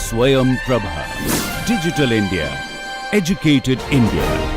Swayam Prabha. Digital India. Educated India.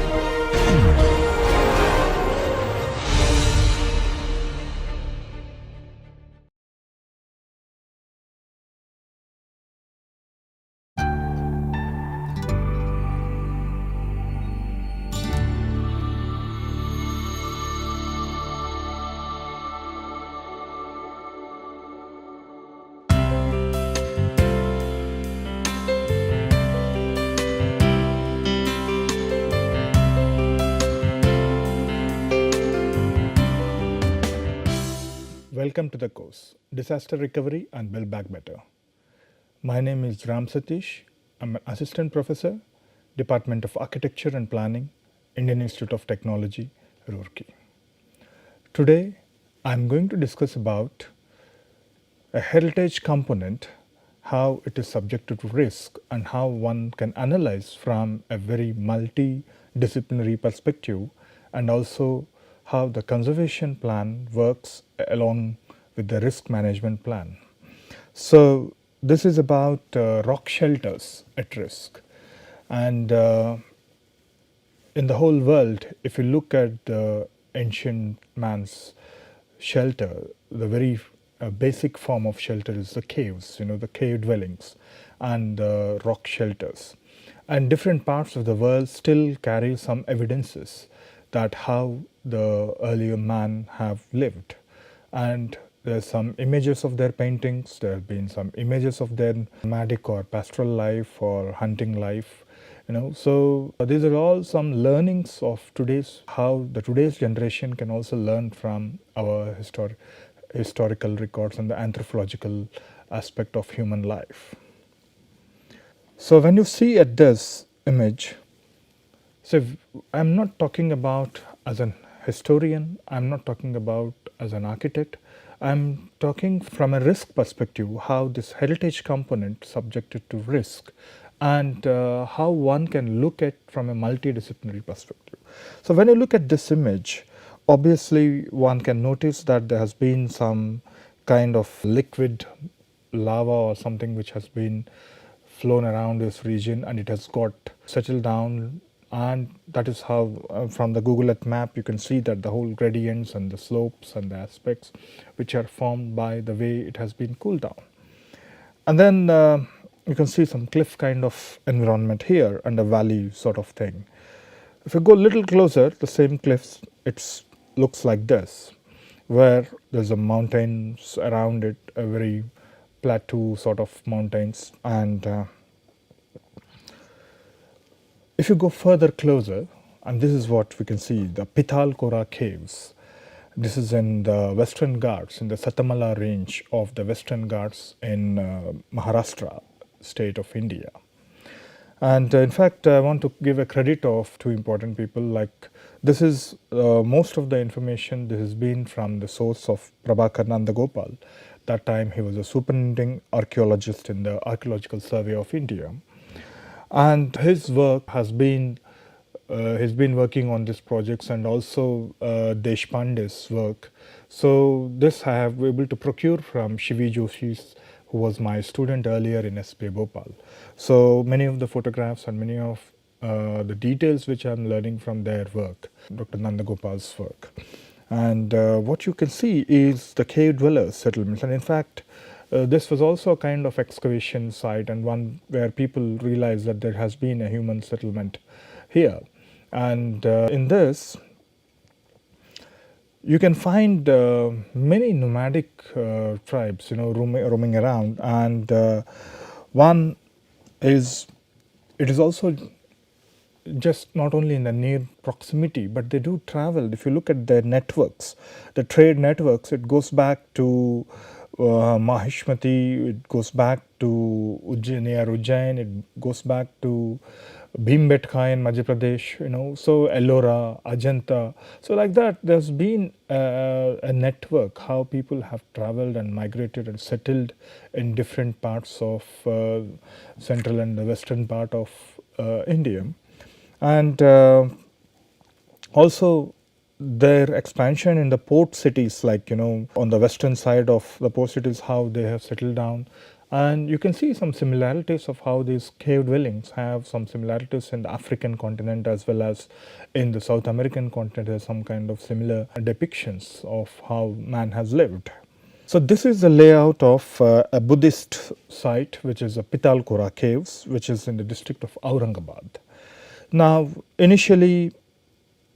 Welcome to the course, Disaster Recovery and Build Back Better. My name is Ram Satish. I'm an Assistant Professor, Department of Architecture and Planning, Indian Institute of Technology, Roorkee. Today, I'm going to discuss about a heritage component, how it is subjected to risk and how one can analyze from a very multidisciplinary perspective, and also how the conservation plan works along with the risk management plan. So this is about rock shelters at risk, and in the whole world, if you look at the ancient man's shelter, the very basic form of shelter is the caves, the cave dwellings and the rock shelters. And different parts of the world still carry some evidences that how the earlier man have lived. And there's some images of their paintings, there have been some images of their nomadic or pastoral life or hunting life. So these are all some learnings of how the today's generation can also learn from our historical records and the anthropological aspect of human life. So when you see at this image, so I'm not talking about as an historian, I'm not talking about as an architect, I'm talking from a risk perspective, how this heritage component subjected to risk, and how one can look at from a multidisciplinary perspective. So when you look at this image, obviously one can notice that there has been some kind of liquid lava or something which has been flown around this region, and it has got settled down, and that is how from the Google Earth map you can see that the whole gradients and the slopes and the aspects which are formed by the way it has been cooled down. And then you can see some cliff kind of environment here and a valley sort of thing. If you go a little closer, the same cliffs, it looks like this, where there's a mountains around it, a very plateau sort of mountains. And if you go further closer, and this is what we can see, the Pitalkora caves. This is in the Western Ghats, in the Satamala range of the Western Ghats in Maharashtra state of India. And in fact, I want to give a credit of two important people. Like this is most of the information, this has been from the source of Prabhakar Nandagopal. That time he was a superintending archaeologist in the Archaeological Survey of India. And his work has been, he's been working on these projects, and also Deshpande's work. So this I have been able to procure from Shivi Joshi's, who was my student earlier in SPA Bhopal. So many of the photographs and many of the details which I'm learning from their work, Dr. Nandagopal's work. And what you can see is the cave dwellers settlements. And in fact, this was also a kind of excavation site, and one where people realized that there has been a human settlement here. And in this, you can find many nomadic tribes, roaming around, and one is, it is also just not only in the near proximity, but they do travel. If you look at their networks, the trade networks, it goes back to Mahishmati, it goes back to near Ujjain, it goes back to Bhimbetka in Madhya Pradesh, so Ellora, Ajanta. So like that, there's been a network, how people have traveled and migrated and settled in different parts of central and the western part of India. And also their expansion in the port cities, like on the western side of the port cities, how they have settled down, And you can see some similarities of how these cave dwellings have some similarities in the African continent as well as in the South American continent. There's some kind of similar depictions of how man has lived. So this is the layout of a Buddhist site, which is a Pitalkhora caves, which is in the district of Aurangabad. Now initially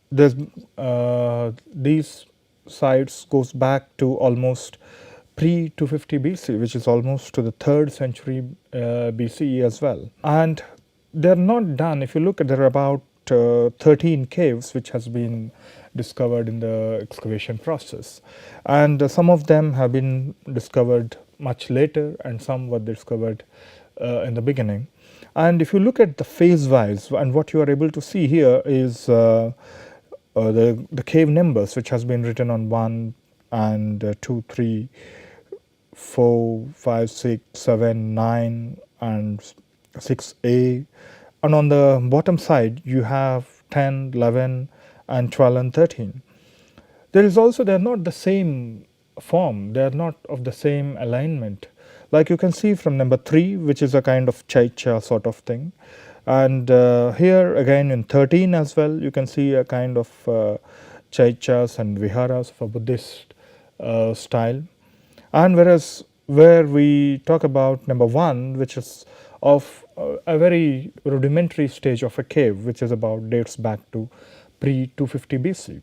there's these sites goes back to almost pre 250 BC, which is almost to the 3rd century BCE as well. And they're not done. If you look at, there are about 13 caves which has been discovered in the excavation process, and some of them have been discovered much later and some were discovered in the beginning. And if you look at the phase wise, and what you are able to see here is the cave numbers which has been written on 1 and 2, 3, 4, 5, 6, 7, 9 and 6A, and on the bottom side you have 10, 11 and 12 and 13. There is also, they are not the same form, they are not of the same alignment. Like you can see from number 3, which is a kind of chaicha sort of thing, and here again in 13 as well you can see a kind of chaichas and viharas of a Buddhist style. And whereas where we talk about number 1, which is of a very rudimentary stage of a cave, which is about dates back to pre 250 BC.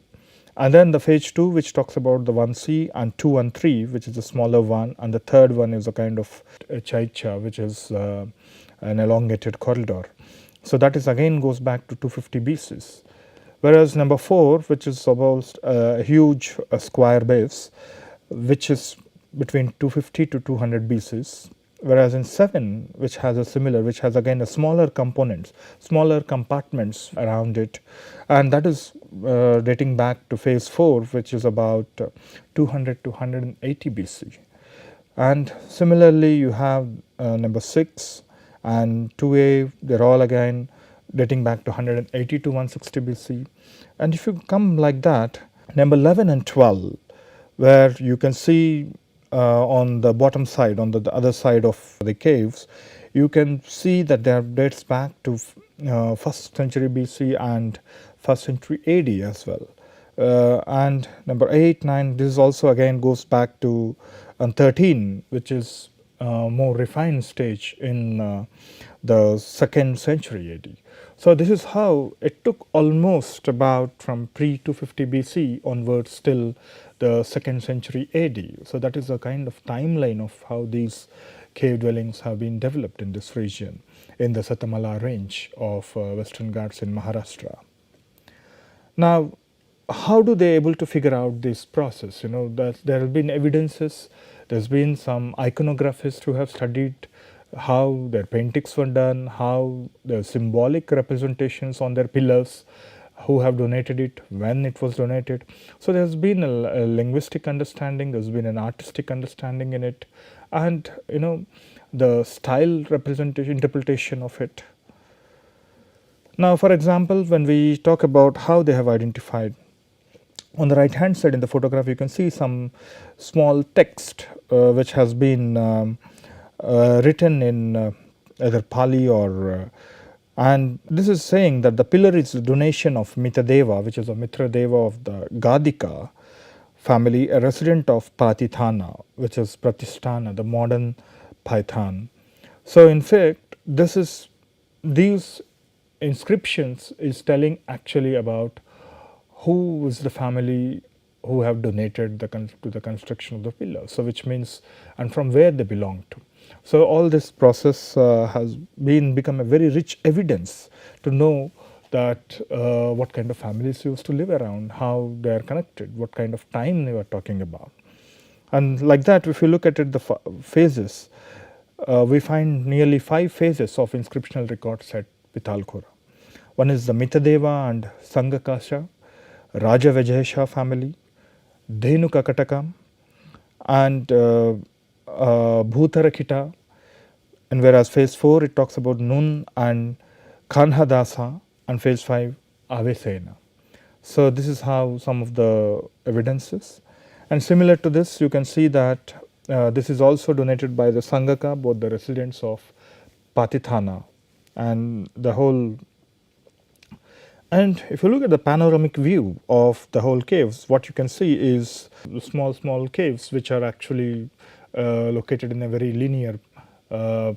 And then the phase 2, which talks about the 1C, and 2 and 3, which is the smaller one, and the third one is a kind of a chaicha, which is an elongated corridor. So that is again goes back to 250 BC. Whereas number 4, which is about a huge square base, which is between 250 to 200 BC. Whereas in 7, which has a similar, which has again a smaller components, smaller compartments around it, and that is dating back to phase 4, which is about 200 to 180 BC. And similarly you have number 6 and 2A, they're all again dating back to 180 to 160 BC. And if you come like that, number 11 and 12, where you can see on the bottom side, on the other side of the caves, you can see that there dates back to 1st century BC and 1st century AD as well. And number 8, 9, this also again goes back to 13, which is more refined stage in the 2nd century AD. So this is how it took almost about from pre 250 BC onwards till the 2nd century AD. So that is a kind of timeline of how these cave dwellings have been developed in this region in the Satamala range of Western Ghats in Maharashtra. Now, how do they able to figure out this process? You know, that there have been evidences, there's been some iconographists who have studied how their paintings were done, how the symbolic representations on their pillars, who have donated it, when it was donated. So there's been a linguistic understanding, there's been an artistic understanding in it, and you know, the style representation, interpretation of it. Now, for example, when we talk about how they have identified, on the right hand side in the photograph you can see some small text which has been written in either Pali or and this is saying that the pillar is a donation of Mitadeva, which is a Mitra Deva of the Gadika family, a resident of Patithana, which is Pratisthana, the modern Python. So in fact, this is, these inscriptions is telling actually about who is the family who have donated to the construction of the pillar. So which means, and from where they belong to. So all this process has become a very rich evidence to know that what kind of families used to live around, how they are connected, what kind of time they were talking about. And like that, if you look at it, the phases, we find nearly 5 phases of inscriptional records at Pitalkhora. One is the Mitadeva and Sangakasha, Raja Vajayasha family, Dhenu Kakatakam, and Bhutarakita, and whereas phase 4 it talks about Nun and Kanhadasa, and phase 5 Avesena. So this is how some of the evidences, and similar to this you can see that This is also donated by the Sangaka, both the residents of Patithana and the whole. And if you look at the panoramic view of the whole caves, what you can see is small caves which are actually located in a very linear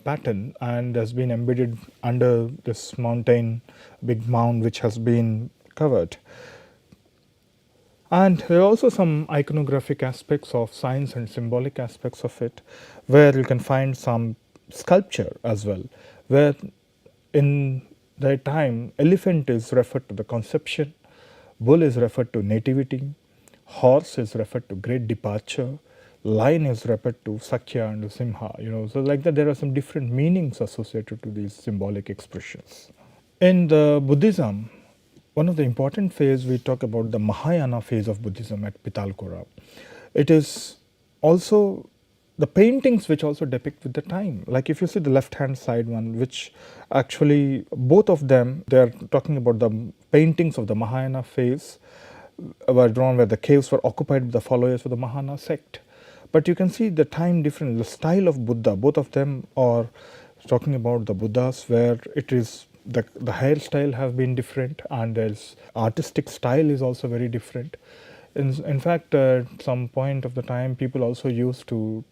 pattern and has been embedded under this mountain, big mound which has been covered. And there are also some iconographic aspects of science and symbolic aspects of it, where you can find some sculpture as well, where in that time elephant is referred to the conception, bull is referred to nativity, horse is referred to great departure, lion is referred to Sakya and Simha. So like that there are some different meanings associated to these symbolic expressions. In the Buddhism, one of the important phase we talk about the Mahayana phase of Buddhism at Pitalkhora. It is also the paintings which also depict with the time. Like if you see the left hand side one, which actually both of them, they are talking about the paintings of the Mahayana phase were drawn where the caves were occupied by the followers of the Mahayana sect. But you can see the time difference, the style of Buddha, both of them are talking about the Buddhas where it is the hairstyle have been different and there's artistic style is also very different. In fact, at some point of the time, people also used to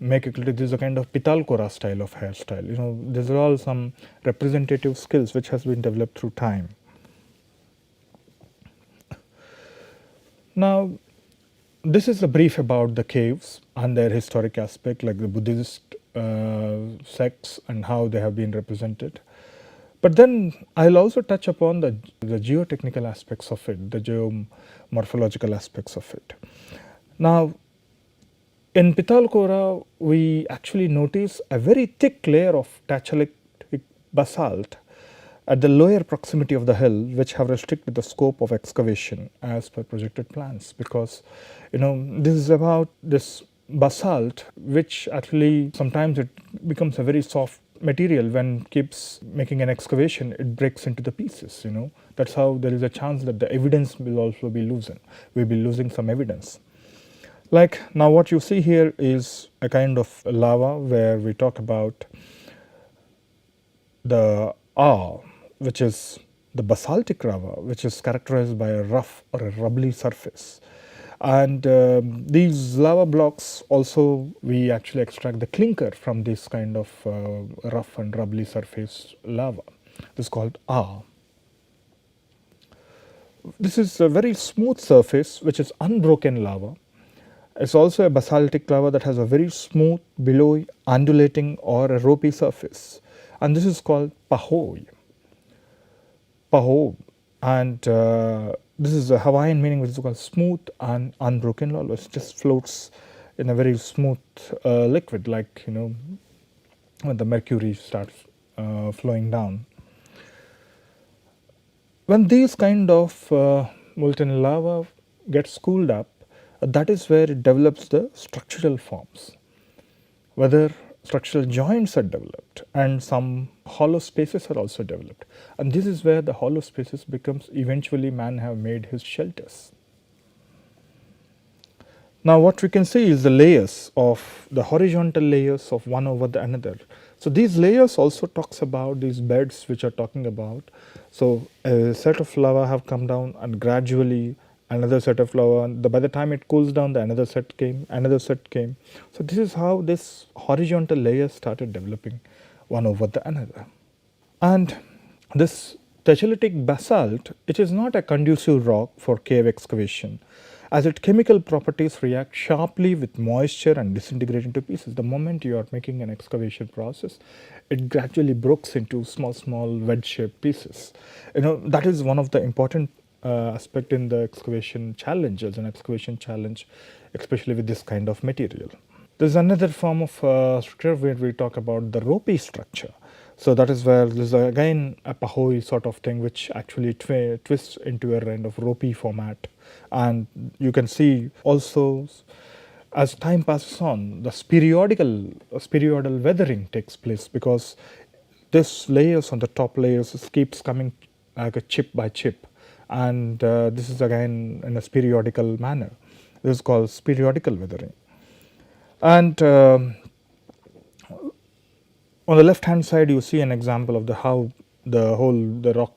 make it, this is a kind of Pitalkhora style of hairstyle. These are all some representative skills which has been developed through time. Now, this is a brief about the caves and their historic aspect, like the Buddhist sects and how they have been represented. But then I'll also touch upon the geotechnical aspects of it, the geomorphological aspects of it. Now, in Pitalkhora, we actually notice a very thick layer of tacholitic basalt at the lower proximity of the hill, which have restricted the scope of excavation as per projected plans, because this is about this basalt, which actually sometimes it becomes a very soft material. When keeps making an excavation, it breaks into the pieces. That's how there is a chance that the evidence will also be loosened. We'll be losing some evidence. Like now, what you see here is a kind of lava where we talk about the which is the basaltic lava, which is characterized by a rough or a rubbly surface. And these lava blocks also, we actually extract the clinker from this kind of rough and rubbly surface lava. This is called This is a very smooth surface which is unbroken lava. It's also a basaltic lava that has a very smooth, billowy, undulating or a ropey surface. And this is called Pahoe. And this is a Hawaiian meaning, which is called smooth and unbroken lava. It just floats in a very smooth liquid, like when the mercury starts flowing down. When these kind of molten lava gets cooled up, that is where it develops the structural forms, whether structural joints are developed and some hollow spaces are also developed. And this is where the hollow spaces becomes eventually man have made his shelters. Now what we can see is the layers of the horizontal layers of one over the another. So these layers also talks about these beds which are talking about. So a set of lava have come down and gradually another set of lava, by the time it cools down, another set came. So this is how this horizontal layer started developing one over the another. And this tacholitic basalt, it is not a conducive rock for cave excavation, as its chemical properties react sharply with moisture and disintegrate into pieces. The moment you are making an excavation process, it gradually breaks into small wedge-shaped pieces. That is one of the important aspect in the excavation challenge, as an excavation challenge, especially with this kind of material. There is another form of structure where we talk about the ropey structure. So that is where there is again a Pahoe sort of thing, which actually twists into a kind of ropey format. And you can see also, as time passes on, the spheroidal weathering takes place, because this layers on the top layers keeps coming like a chip by chip. And this is again in a spheroidal manner. This is called spheroidal weathering. And on the left hand side you see an example of the how the rock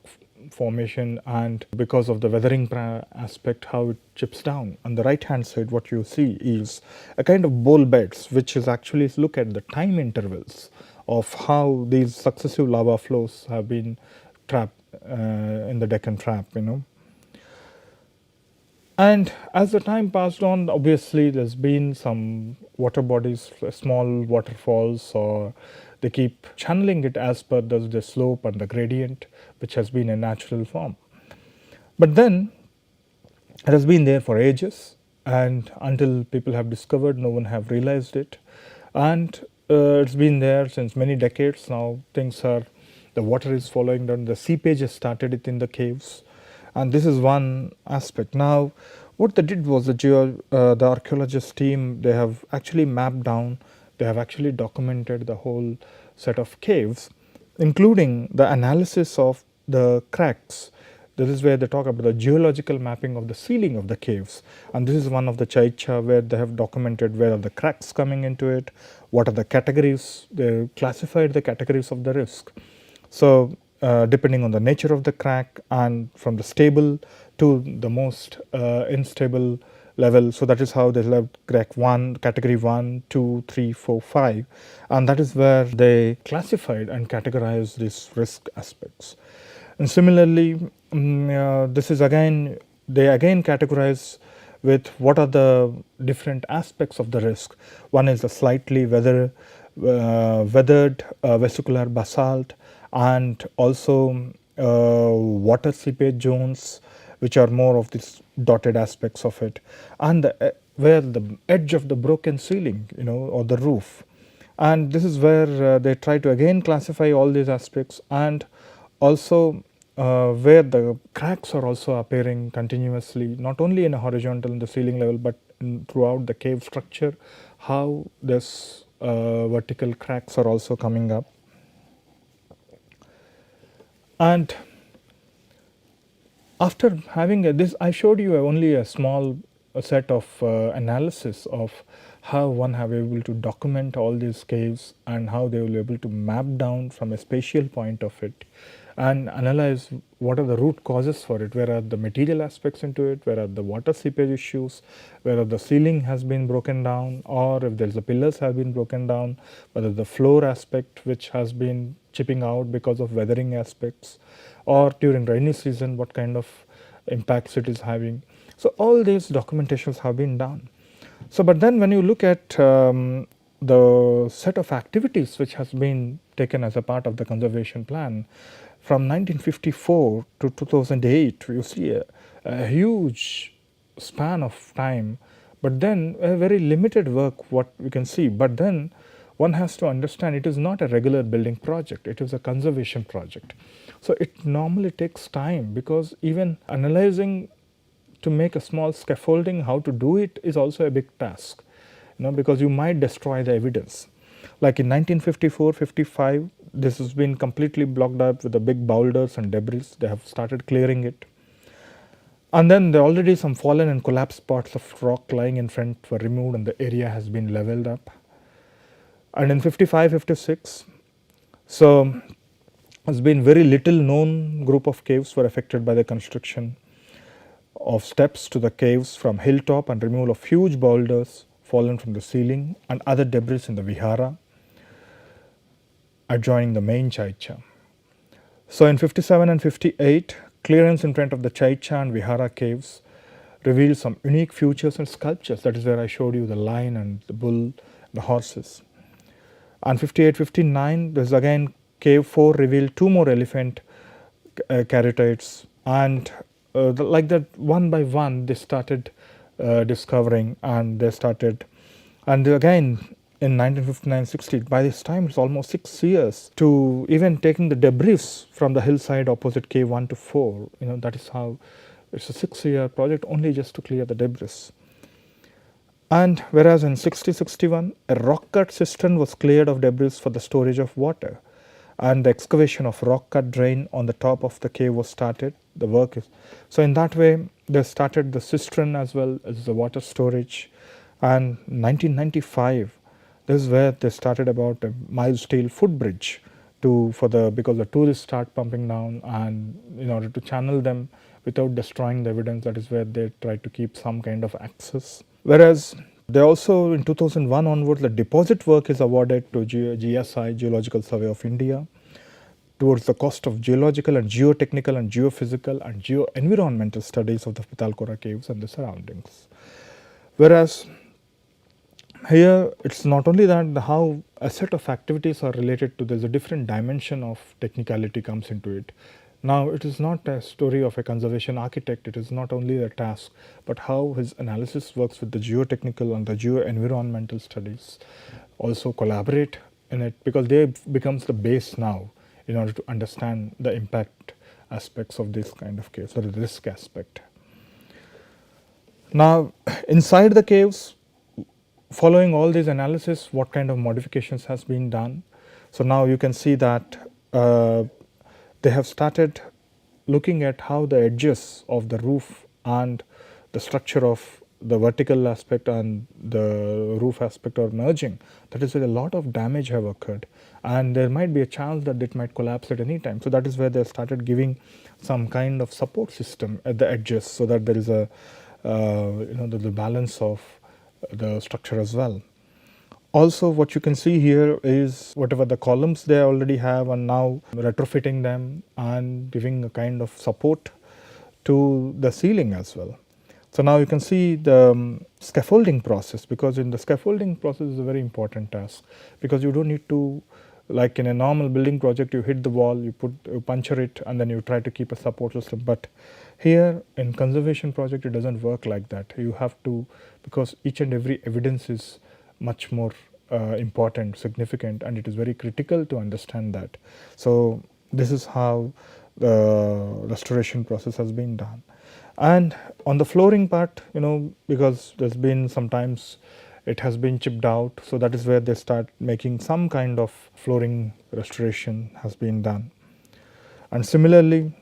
formation, and because of the weathering aspect how it chips down. On the right hand side what you see is a kind of bowl beds, which is actually look at the time intervals of how these successive lava flows have been trapped in the Deccan Trap, And as the time passed on, obviously there's been some water bodies, small waterfalls, or they keep channeling it as per the slope and the gradient, which has been a natural form. But then it has been there for ages, and until people have discovered, no one have realized it, and it's been there since many decades now. The water is following down, the seepage has started it in the caves, and this is one aspect. Now what they did was the archaeologist team, they have actually mapped down, they have actually documented the whole set of caves, including the analysis of the cracks. This is where they talk about the geological mapping of the ceiling of the caves, and this is one of the Chaicha where they have documented where are the cracks coming into it, what are the categories, they classified the categories of the risk. So depending on the nature of the crack, and from the stable to the most unstable level. So that is how they left crack 1, category 1, 2, 3, 4, 5, and that is where they classified and categorized these risk aspects. And similarly, this is again, they again categorize with what are the different aspects of the risk. One is the slightly weathered vesicular basalt, and also water seepage zones, which are more of these dotted aspects of it, and where the edge of the broken ceiling, or the roof. And this is where they try to again classify all these aspects, and also where the cracks are also appearing continuously, not only in a horizontal in the ceiling level, but throughout the cave structure, how this vertical cracks are also coming up. And after having this, I showed you only a small set of analysis of how one have able to document all these caves, and how they will be able to map down from a spatial point of it and analyze what are the root causes for it, where are the material aspects into it, where are the water seepage issues, where the ceiling has been broken down, or if there's the pillars have been broken down, whether the floor aspect which has been chipping out because of weathering aspects, or during rainy season what kind of impacts it is having. So all these documentations have been done. So but then when you look at the set of activities which has been taken as a part of the conservation plan from 1954 to 2008, you see a huge span of time, but then a very limited work what we can see. But then one has to understand it is not a regular building project, it is a conservation project. So it normally takes time, because even analyzing to make a small scaffolding, how to do it is also a big task, because you might destroy the evidence. Like in 1954-55, this has been completely blocked up with the big boulders and debris. They have started clearing it. And then there are already some fallen and collapsed parts of rock lying in front were removed, and the area has been leveled up. And in 55-56, so has been very little known group of caves were affected by the construction of steps to the caves from hilltop and removal of huge boulders fallen from the ceiling and other debris in the vihara adjoining the main Chaicha. So in 57 and 58, clearance in front of the Chaicha and vihara caves revealed some unique features and sculptures. That is where I showed you the lion and the bull, the horses. And 58-59, this again cave 4 revealed 2 more elephant caryatides, and like that one by one they started discovering, and they started, and again in 1959-60, by this time it's almost 6 years to even taking the debris from the hillside opposite cave 1 to 4. That is how it's a 6-year project only just to clear the debris. And whereas in 60-61, a rock cut cistern was cleared of debris for the storage of water, and the excavation of rock cut drain on the top of the cave was started. The work is so in that way they started the cistern as well as the water storage. And 1995, This is where they started about a mild steel footbridge because the tourists start pumping down, and in order to channel them without destroying the evidence, that is where they try to keep some kind of access. Whereas they also, in 2001 onwards, the deposit work is awarded to GSI, Geological Survey of India, towards the cost of geological and geotechnical and geophysical and geo-environmental studies of the Pitalkhora caves and the surroundings. Whereas here it's not only that how a set of activities are related to, there's a different dimension of technicality comes into it. Now it is not a story of a conservation architect, it is not only a task, but how his analysis works with the geotechnical and the geo-environmental studies also collaborate in it, because they becomes the base now in order to understand the impact aspects of this kind of case, or the risk aspect. Now inside the caves, following all these analysis, what kind of modifications has been done. So now you can see that they have started looking at how the edges of the roof and the structure of the vertical aspect and the roof aspect are merging. That is where a lot of damage have occurred, and there might be a chance that it might collapse at any time. So that is where they started giving some kind of support system at the edges, so that there is a the balance of the structure as well. Also what you can see here is whatever the columns they already have, and now retrofitting them and giving a kind of support to the ceiling as well. So now you can see the scaffolding process, because in the scaffolding process is a very important task, because you don't need to, like in a normal building project, you hit the wall, you puncture it, and then you try to keep a support system. But here in conservation project it doesn't work like that. You have to, because each and every evidence is much more important, significant, and it is very critical to understand that. So this is how the restoration process has been done. And on the flooring part, because there's been sometimes it has been chipped out, so that is where they start making some kind of flooring restoration has been done. And similarly,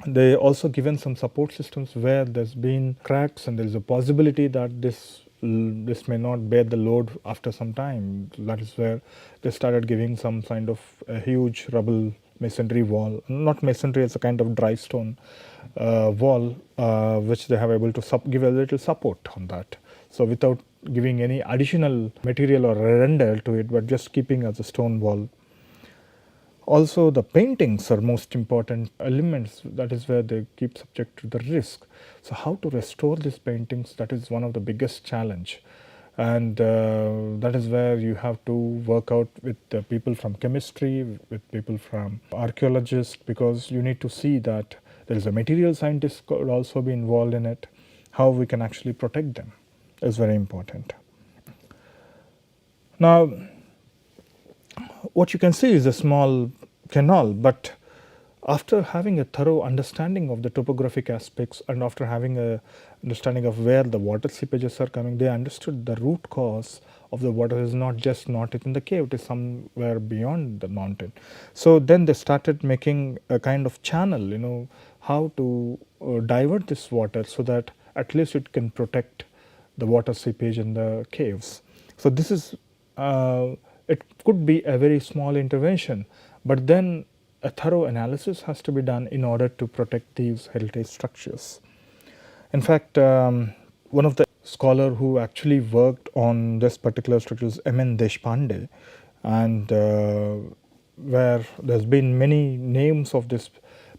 they also given some support systems where there's been cracks and there is a possibility that this may not bear the load after some time. That is where they started giving some kind of a huge rubble masonry wall, not masonry, it's a kind of dry stone wall, which they have able to give a little support on that. So without giving any additional material or render to it, but just keeping as a stone wall. Also the paintings are most important elements, that is where they keep subject to the risk. So how to restore these paintings, that is one of the biggest challenge, and that is where you have to work out with the people from chemistry, with people from archaeologists, because you need to see that there is a material scientist could also be involved in it. How we can actually protect them is very important. Now what you can see is a small canal, but after having a thorough understanding of the topographic aspects and after having a understanding of where the water seepages are coming, they understood the root cause of the water is not in the cave, it is somewhere beyond the mountain. So then they started making a kind of channel, how to divert this water so that at least it can protect the water seepage in the caves. So this is it could be a very small intervention, but then a thorough analysis has to be done in order to protect these heritage structures. In fact, one of the scholar who actually worked on this particular structure is M.N. Deshpande, and where there's been many names of this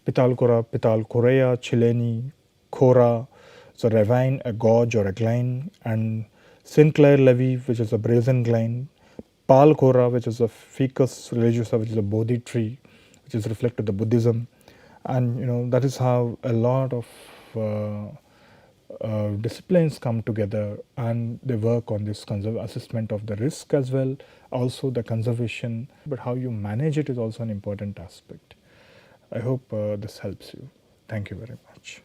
Pitalkhora, Pitalkhorea, Chileni, Khora, so ravine, a gorge or a glen, and Sinclair Levy, which is a brazen glen, Palkhora, which is a ficus religiosa, which is a Bodhi tree, which is reflected the Buddhism, and that is how a lot of disciplines come together and they work on this assessment of the risk as well, also the conservation, but how you manage it is also an important aspect. I hope this helps you. Thank you very much.